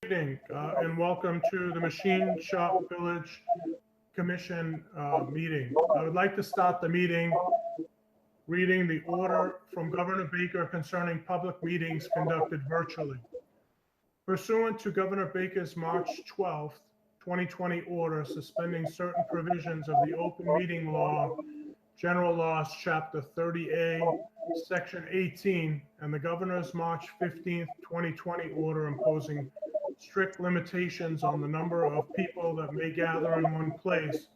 Evening, and welcome to the Machine Shop Village Commission meeting. I would like to start the meeting reading the order from Governor Baker concerning public meetings conducted virtually. Pursuant to Governor Baker's March 12th, 2020 order suspending certain provisions of the open meeting law, General Laws, Chapter 30A, Section 18, and the Governor's March 15th, 2020 order imposing strict limitations on the number of people that may gather in one place.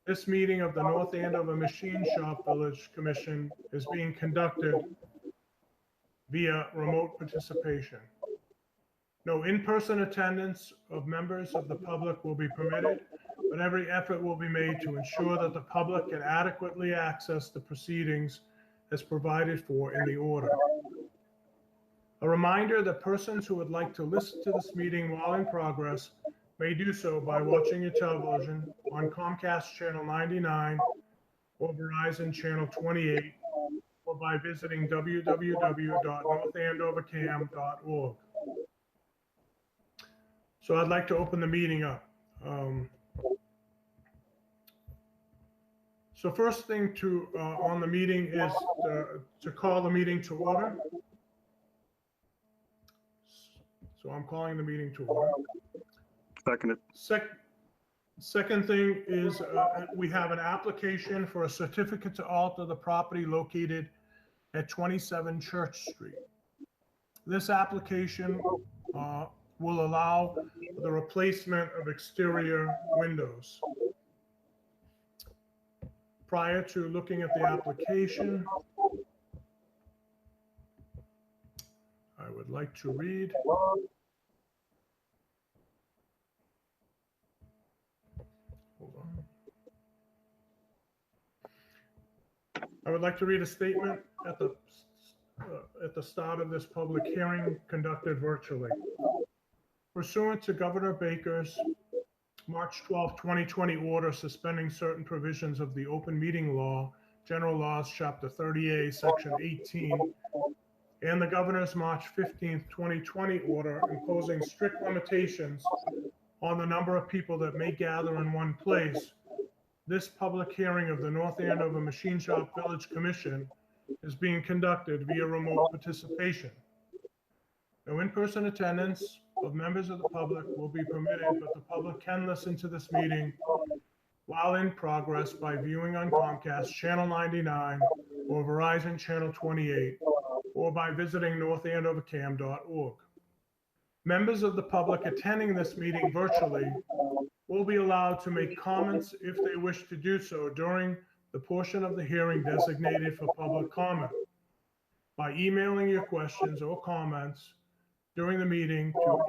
This meeting of the North Andover Machine Shop Village Commission is being conducted via remote participation. No in-person attendance of members of the public will be permitted, but every effort will be made to ensure that the public can adequately access the proceedings as provided for in the order. A reminder that persons who would like to listen to this meeting while in progress may do so by watching your television on Comcast Channel 99 or Verizon Channel 28, or by visiting www.northandovercam.org. So I'd like to open the meeting up. So first thing on the meeting is to call the meeting to order. So I'm calling the meeting to order. Seconded. Second thing is we have an application for a certificate to alter the property located at 27 Church Street. This application will allow the replacement of exterior windows. Prior to looking at the application, I would like to read. Hold on. I would like to read a statement at the start of this public hearing conducted virtually. Pursuant to Governor Baker's March 12, 2020 order suspending certain provisions of the open meeting law, General Laws, Chapter 30A, Section 18, and the Governor's March 15, 2020 order imposing strict limitations on the number of people that may gather in one place, this public hearing of the North Andover Machine Shop Village Commission is being conducted via remote participation. No in-person attendance of members of the public will be permitted, but the public can listen to this meeting while in progress by viewing on Comcast Channel 99 or Verizon Channel 28, or by visiting northandovercam.org. Members of the public attending this meeting virtually will be allowed to make comments if they wish to do so during the portion of the hearing designated for public comment by emailing your questions or comments during the meeting to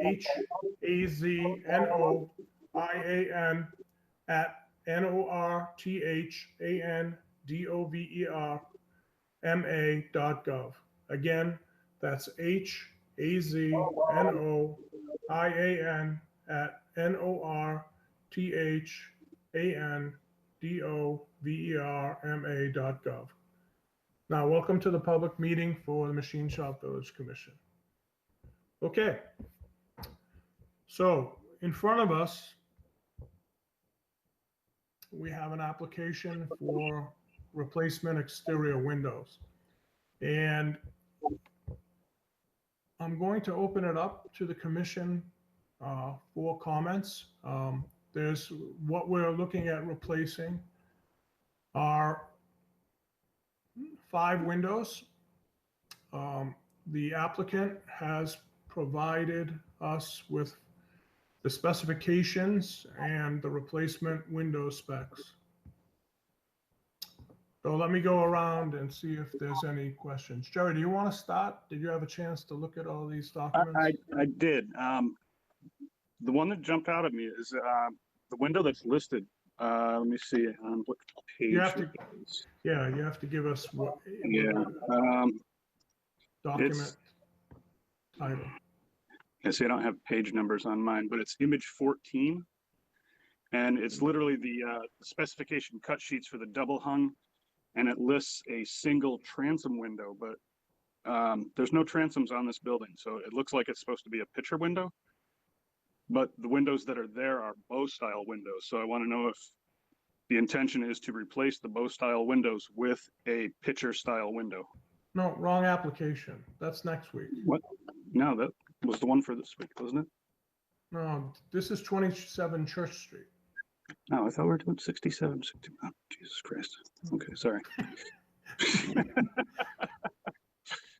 hazanoiandovernma.gov. Again, that's hazanoiandovernma.gov. Now, welcome to the public meeting for the Machine Shop Village Commission. Okay, so in front of us, we have an application for replacement exterior windows. And I'm going to open it up to the commission for comments. There's what we're looking at replacing are 5 windows. The applicant has provided us with the specifications and the replacement window specs. So let me go around and see if there's any questions. Jerry, do you want to start? Did you have a chance to look at all these documents? I did. The one that jumped out at me is the window that's listed. Let me see on what page. You have to give us what document title. I see I don't have page numbers on mine, but it's image 14. And it's literally the specification cut sheets for the double hung, and it lists a single transom window, but there's no transoms on this building. So it looks like it's supposed to be a picture window. but the windows that are there are bow style windows. So I want to know if the intention is to replace the bow style windows with a picture style window. No, wrong application. That's next week. What? No, that was the one for this week, wasn't it? No, this is 27 Church Street. No, I thought we were doing 67, 60. Oh, Jesus Christ. Okay, sorry.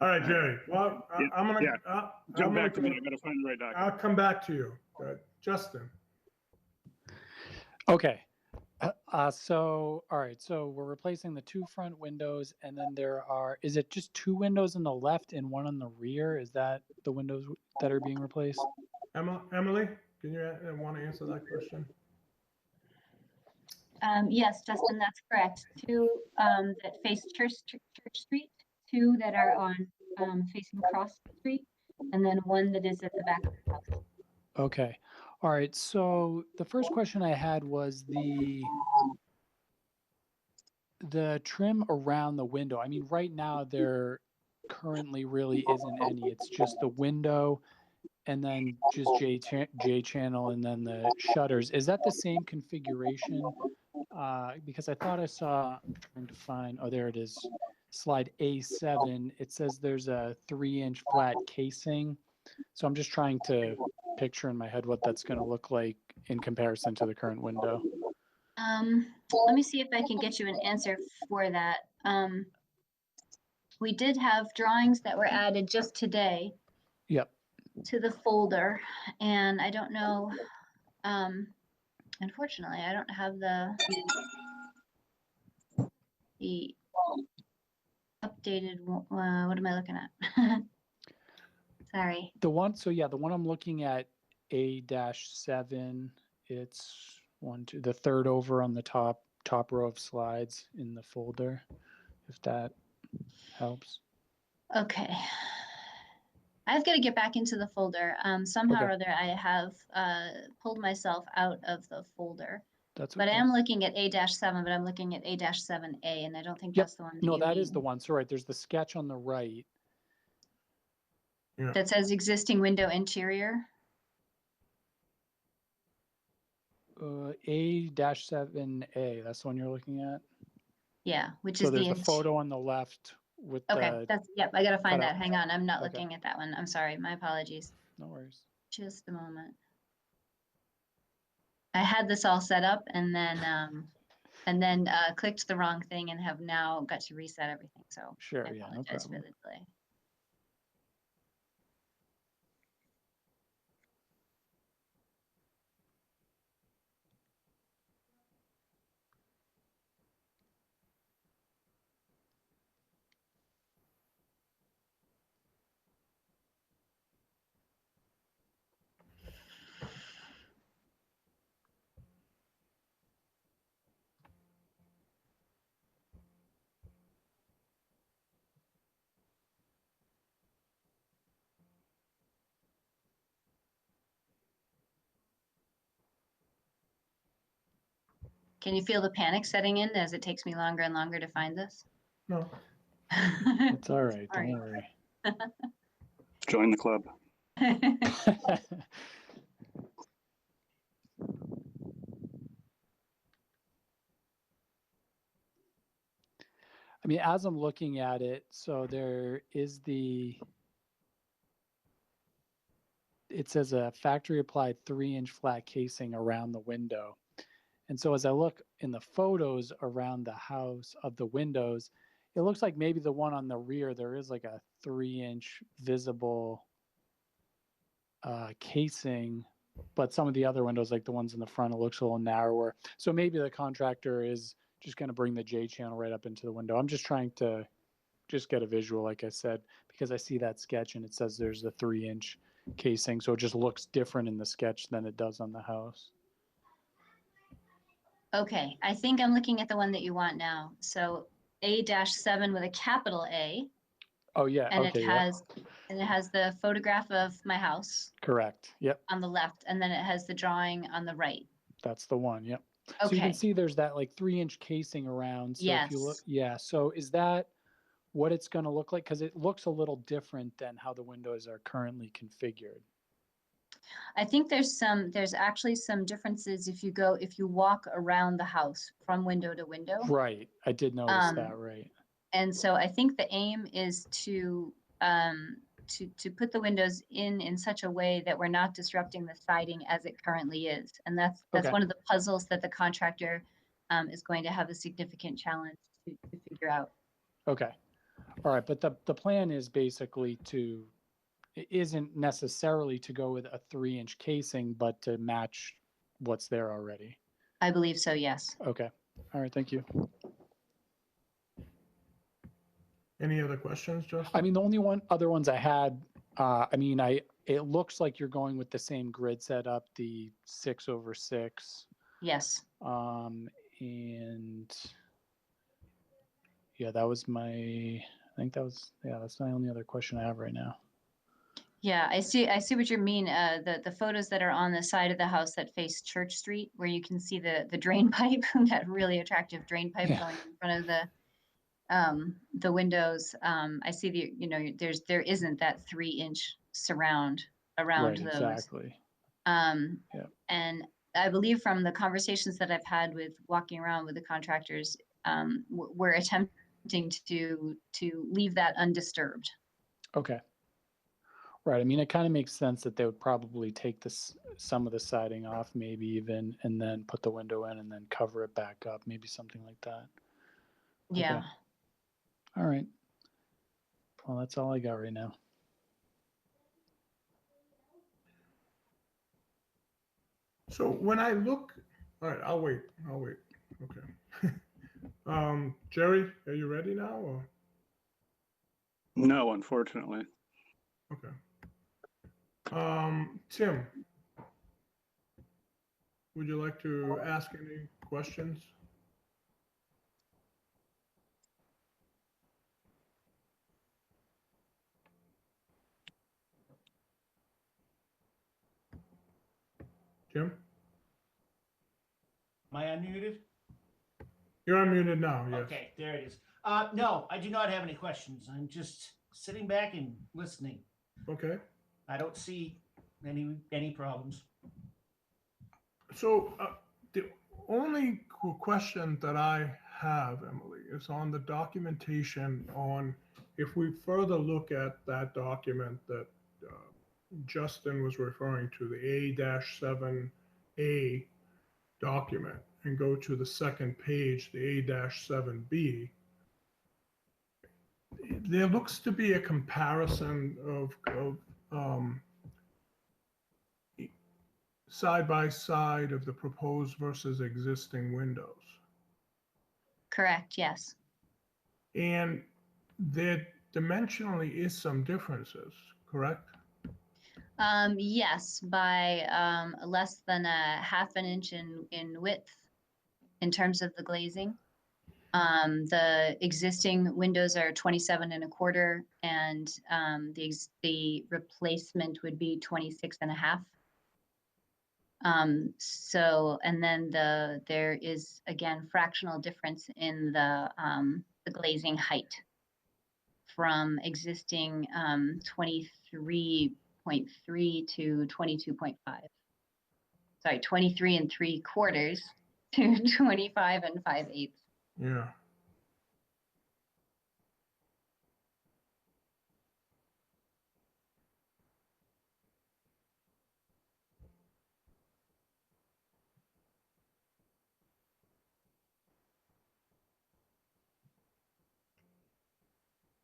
All right, Jerry. Well, I'm gonna, yeah. Jump I'm back to gonna, me. I gotta find the right document. I'll come back to you. Justin. Okay. So, all right. So we're replacing the two front windows, and then is it just two windows on the left and one on the rear? Is that the windows that are being replaced? Emily, can you want to answer that question? Yes, Justin, that's correct. Two that face Church Street, two that are on facing Cross Street, and then one that is at the back of the house. Okay. All right. So the first question I had was the trim around the window. I mean, right now there currently really isn't any. It's just the window and then just J channel and then the shutters. Is that the same configuration? Because I thought I saw, I'm trying to find, oh, there it is. Slide A7. It says there's a 3-inch flat casing. So I'm just trying to picture in my head what that's going to look like in comparison to the current window. Let me see if I can get you an answer for that. We did have drawings that were added just today. Yep. To the folder, and I don't know, unfortunately, I don't have the updated, what am I looking at? Sorry. The one I'm looking at A-7, it's the third over on the top row of slides in the folder, if that helps. Okay. I've got to get back into the folder. Somehow or other, I have pulled myself out of the folder. That's But okay. I am looking at A-7, but I'm looking at A-7A, and I don't think that's the one that No, that mean. is the one. So right, there's the sketch on the right. Yeah. That says existing window interior. A-7A, that's the one you're looking at? Yeah, which So is there's the photo on the left with okay, yep, I gotta find that. cutout. Hang on, I'm not Okay. looking at that one. I'm sorry, my apologies. No worries. Just a moment. I had this all set up and then clicked the wrong thing and have now got to reset everything. So Sure, I yeah, no apologize for problem. the delay. Can you feel the panic setting in as it takes me longer and longer to find this? No. It's all right, Sorry. don't worry. Join the club. I mean, as I'm looking at it, so there is it says a factory applied 3-inch flat casing around the window. And so as I look in the photos around the house of the windows, it looks like maybe the one on the rear, there is like a 3-inch visible casing, but some of the other windows, like the ones in the front, it looks a little narrower. So maybe the contractor is just going to bring the J channel right up into the window. I'm just trying to just get a visual, like I said, because I see that sketch and it says there's a 3-inch casing. So it just looks different in the sketch than it does on the house. Okay, I think I'm looking at the one that you want now. So A-7 with a capital A. Oh yeah, And okay, it has the photograph of my house. Correct. Yep. On the left, and then it has the drawing on the right. That's the one. Yep. Okay. So you can see there's that like 3-inch casing around. So yes. If you look, yeah. So is that what it's going to look like? Because it looks a little different than how the windows are currently configured. I think there's actually some differences if you walk around the house from window to window. Right. I did notice Um, that, right. And so I think the aim is to put the windows in such a way that we're not disrupting the siding as it currently is. And that's Okay. one of the puzzles that the contractor is going to have a significant challenge to figure out. Okay. All right. But the plan is basically it isn't necessarily to go with a 3-inch casing, but to match what's there already. I believe so, yes. Okay. All right. Thank you. Any other questions, Justin? I mean, the only other ones I had, it looks like you're going with the same grid setup, the 6/6. Yes. And yeah, that was that's my only other question I have right now. Yeah, I see what you mean. The photos that are on the side of the house that face Church Street, where you can see the drain pipe, that really attractive drain pipe Yeah. going in front of the windows. I see there isn't that 3-inch surround around Right, those. exactly. Yeah. And I believe from the conversations that I've had with walking around with the contractors, we're attempting to leave that undisturbed. Okay. Right. I mean, it kind of makes sense that they would probably take some of the siding off, maybe even, and then put the window in and then cover it back up, maybe something like that. Yeah. Okay. All right. Well, that's all I got right now. So when I look, all right, I'll wait. Okay. Jerry, are you ready now or? No, unfortunately. Okay. Tim, would you like to ask any questions? Jim? Am I unmuted? You're unmuted now, yes. Okay, there it is. No, I do not have any questions. I'm just sitting back and listening. Okay. I don't see any problems. So the only question that I have, Emily, is on the documentation on, if we further look at that document that Justin was referring to, the A-7A document, and go to the second page, the A-7B, there looks to be a comparison of side by side of the proposed versus existing windows. Correct. Yes. And there dimensionally is some differences, correct? Yes, by less than a half an inch in width in terms of the glazing. The existing windows are 27 1/4, and the replacement would be 26 1/2. So, and then there is again fractional difference in the glazing height from existing 23.3 to 22.5. Sorry, 23 3/4 to 25 5/8. Yeah.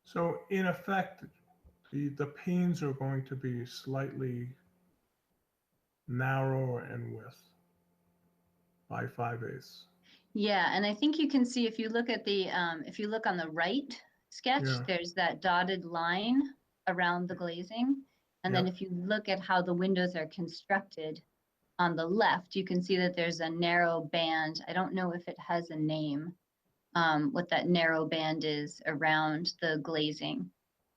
So in effect, the panes are going to be slightly narrower in width by 5/8. Yeah, and I think you can see if you look at if you look on the right sketch, Yeah. there's that dotted line around the glazing. And then Yep. if you look at how the windows are constructed on the left, you can see that there's a narrow band. I don't know if it has a name, what that narrow band is around the glazing.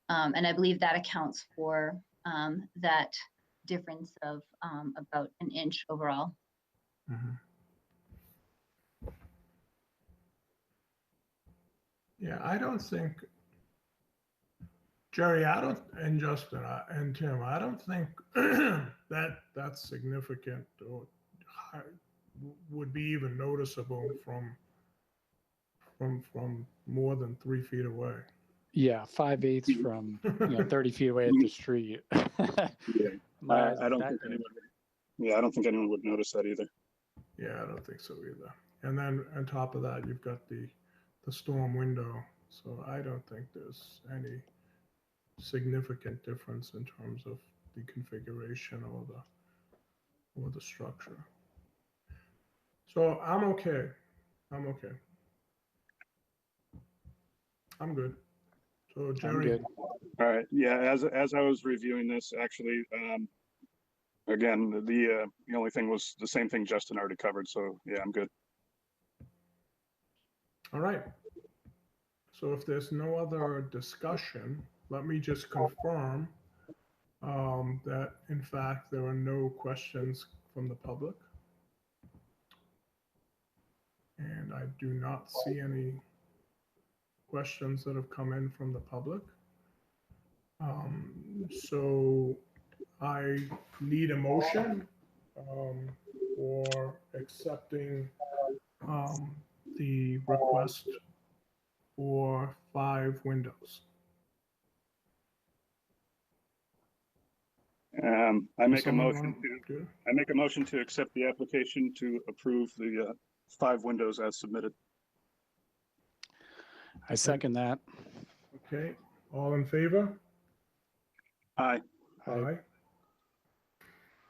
And I believe that accounts for that difference of about an inch overall. Mhm. Yeah, I don't think Jerry, I don't, and Justin, and Tim, I don't think that's significant or would be even noticeable from more than 3 feet away. Yeah, 5/8 from 30 feet away at the street. Yeah. My eyes I is don't that think good. anyone would, yeah, I don't think anyone would notice that either. Yeah, I don't think so either. And then on top of that, you've got the storm window. So I don't think there's any significant difference in terms of the configuration or the structure. So I'm okay. I'm okay. I'm good. So I'm Jerry, good. All right. Yeah. As I was reviewing this, actually, again, the only thing was the same thing Justin already covered. So yeah, I'm good. all right. So if there's no other discussion, let me just confirm that in fact there are no questions from the public. And I do not see any questions that have come in from the public. So I need a motion for accepting the request for 5 windows. I make a Someone motion wanna to do it? I make a motion to accept the application to approve the 5 windows as submitted. I second that. Okay, all in favor? Aye. Aye.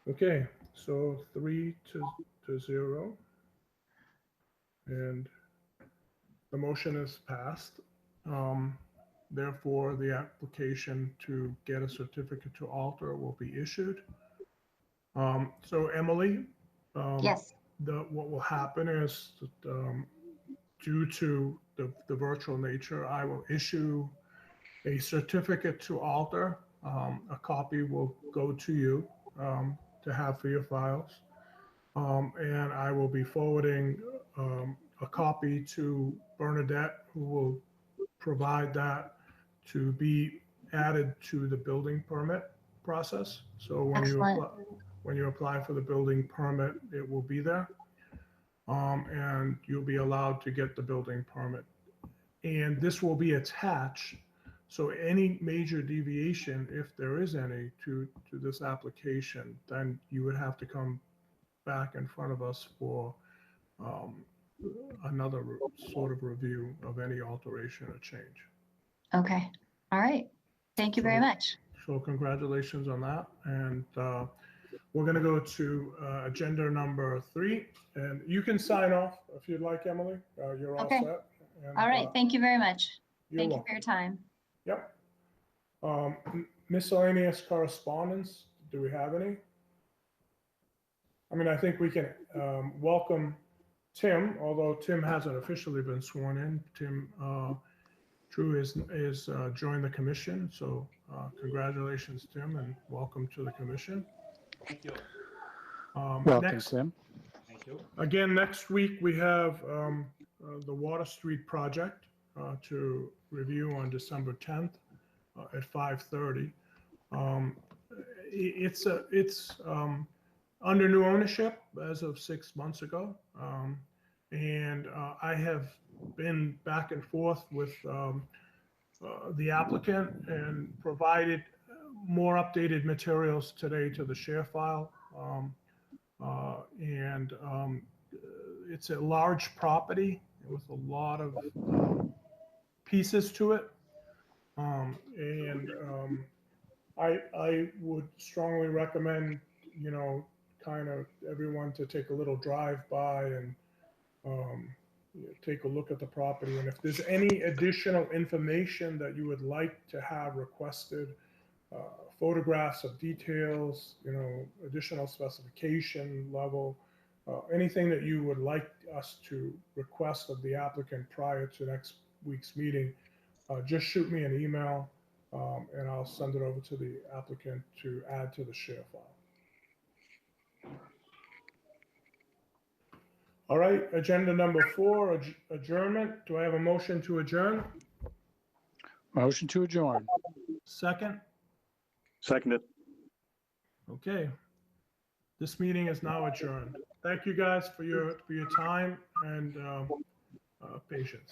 Okay, so 3-0. And the motion is passed. Therefore, the application to get a certificate to alter will be issued. So Emily, Yes. what will happen is that, due to the virtual nature, I will issue a certificate to alter. A copy will go to you to have for your files. And I will be forwarding a copy to Bernadette, who will provide that to be added to the building permit process. So Excellent. when you apply for the building permit, it will be there. And you'll be allowed to get the building permit. And this will be attached. So any major deviation, if there is any, to this application, then you would have to come back in front of us for another sort of review of any alteration or change. Okay. All right. Thank you very So- much. So congratulations on that. And we're going to go to agenda number 3. And you can sign off if you'd like, Emily. You're all Okay. set. And, All right. Thank you very much. you're Thank you welcome. for your time. Yep. Miscellaneous correspondence, do we have any? I mean, I think we can welcome Tim, although Tim hasn't officially been sworn in. Tim True is joined the commission, so congratulations, Tim, and welcome to the commission. Thank you. Welcome, Next, Tim. Thank you. again, next week we have the Water Street project to review on December 10th at 5:30. It's under new ownership as of 6 months ago, and I have been back and forth with the applicant and provided more updated materials today to the share file. It's a large property with a lot of pieces to it. I would strongly recommend, kind of everyone to take a little drive by and take a look at the property. And if there's any additional information that you would like to have requested, photographs of details, additional specification level, anything that you would like us to request of the applicant prior to next week's meeting, just shoot me an email and I'll send it over to the applicant to add to the share file. All right, agenda number 4, adjournment. Do I have a motion to adjourn? Motion to adjourn. Second? Seconded. Okay. This meeting is now adjourned. Thank you guys for your time and patience.